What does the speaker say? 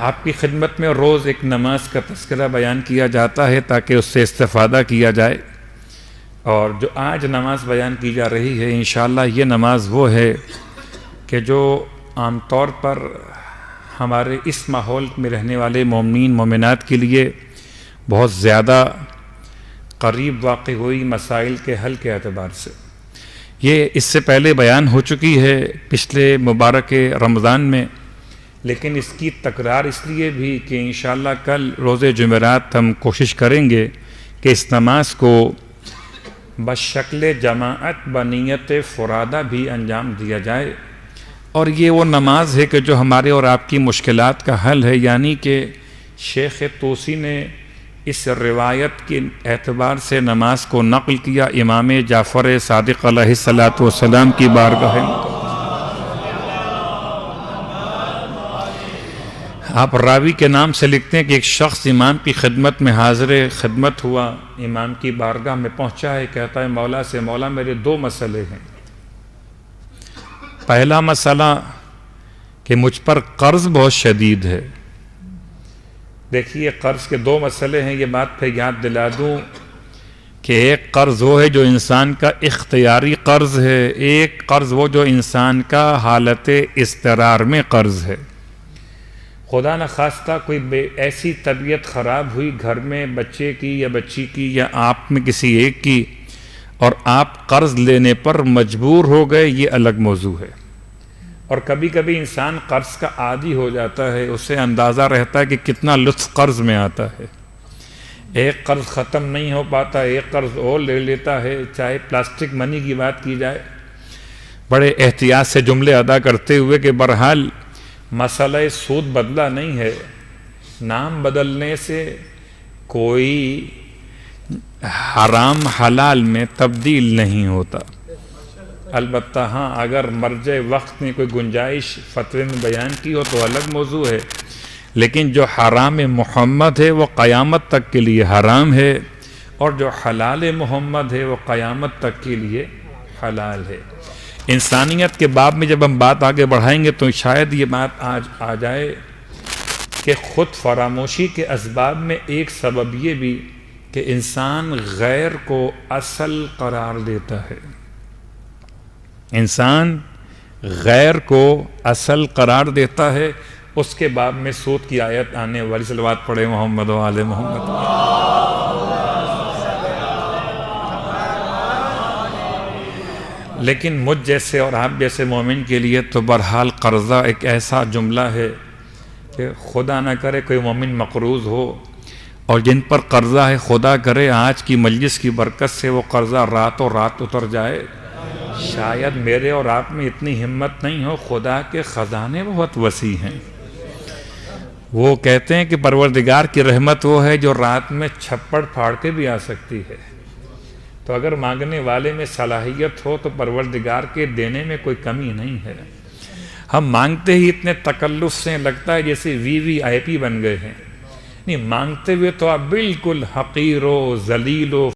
آپ کی خدمت میں روز ایک نماز کا تذکرہ بیان کیا جاتا ہے تاکہ اس سے استفادہ کیا جائے، اور جو آج نماز بیان کی جا رہی ہے انشاءاللہ یہ نماز وہ ہے کہ جو عام طور پر ہمارے اس ماحول میں رہنے والے مومنین مومنات کے لیے بہت زیادہ قریب واقع ہوئی مسائل کے حل کے اعتبار سے۔ یہ اس سے پہلے بیان ہو چکی ہے پچھلے مبارک رمضان میں، لیکن اس کی تکرار اس لیے بھی کہ انشاءاللہ کل روز جمعرات ہم کوشش کریں گے کہ اس نماز کو بشکل جماعت بنیت فرادہ بھی انجام دیا جائے، اور یہ وہ نماز ہے کہ جو ہمارے اور آپ کی مشکلات کا حل ہے، یعنی کہ شیخ طوسی نے اس روایت کے اعتبار سے نماز کو نقل کیا امام جعفر صادق علیہ السلام کی بارگاہ میں۔ آپ راوی کے نام سے لکھتے ہیں کہ ایک شخص امام کی خدمت میں حاضر خدمت ہوا، امام کی بارگاہ میں پہنچا ہے، کہتا ہے مولا سے، مولا میرے دو مسئلے ہیں۔ پہلا مسئلہ کہ مجھ پر قرض بہت شدید ہے۔ دیکھیے قرض کے دو مسئلے ہیں، یہ بات پھر یاد دلا دوں کہ ایک قرض وہ ہے جو انسان کا اختیاری قرض ہے، ایک قرض وہ جو انسان کا حالت اضطرار میں قرض ہے۔ خدا نخواستہ کوئی ایسی طبیعت خراب ہوئی گھر میں بچے کی یا بچی کی یا آپ میں کسی ایک کی، اور آپ قرض لینے پر مجبور ہو گئے، یہ الگ موضوع ہے۔ اور کبھی کبھی انسان قرض کا عادی ہو جاتا ہے، اسے اندازہ رہتا ہے کہ کتنا لطف قرض میں آتا ہے، ایک قرض ختم نہیں ہو پاتا، ایک قرض اور لے لیتا ہے، چاہے پلاسٹک منی کی بات کی جائے۔ بڑے احتیاط سے جملے ادا کرتے ہوئے کہ بہرحال مسئلہ سود بدلہ نہیں ہے، نام بدلنے سے کوئی حرام حلال میں تبدیل نہیں ہوتا۔ البتہ ہاں اگر مرجع وقت میں کوئی گنجائش فتوے میں بیان کی ہو تو الگ موضوع ہے، لیکن جو حرام محمد ہے وہ قیامت تک کے لیے حرام ہے، اور جو حلال محمد ہے وہ قیامت تک کے لیے حلال ہے۔ انسانیت کے باب میں جب ہم بات آگے بڑھائیں گے تو شاید یہ بات آج آ جائے کہ خود فراموشی کے اسباب میں ایک سبب یہ بھی کہ انسان غیر کو اصل قرار دیتا ہے، انسان غیر کو اصل قرار دیتا ہے۔ اس کے باب میں سود کی آیت آنے والی، صلوات پڑھے محمد و آل محمد۔ لیکن مجھ جیسے اور آپ جیسے مومن کے لیے تو بہرحال قرضہ ایک ایسا جملہ ہے کہ خدا نہ کرے کوئی مومن مقروض ہو، اور جن پر قرضہ ہے خدا کرے آج کی مجلس کی برکت سے وہ قرضہ راتوں رات اتر جائے۔ شاید میرے اور آپ میں اتنی ہمت نہیں ہو، خدا کے خزانے بہت وسیع ہیں۔ وہ کہتے ہیں کہ پروردگار کی رحمت وہ ہے جو رات میں چھپڑ پھاڑ کے بھی آ سکتی ہے، تو اگر مانگنے والے میں صلاحیت ہو تو پروردگار کے دینے میں کوئی کمی نہیں ہے۔ ہم مانگتے ہی اتنے تکلف سے لگتا ہے جیسے VIP بن گئے ہیں، نہیں مانگتے ہوئے تو آپ بالکل حقیر و ذلیل و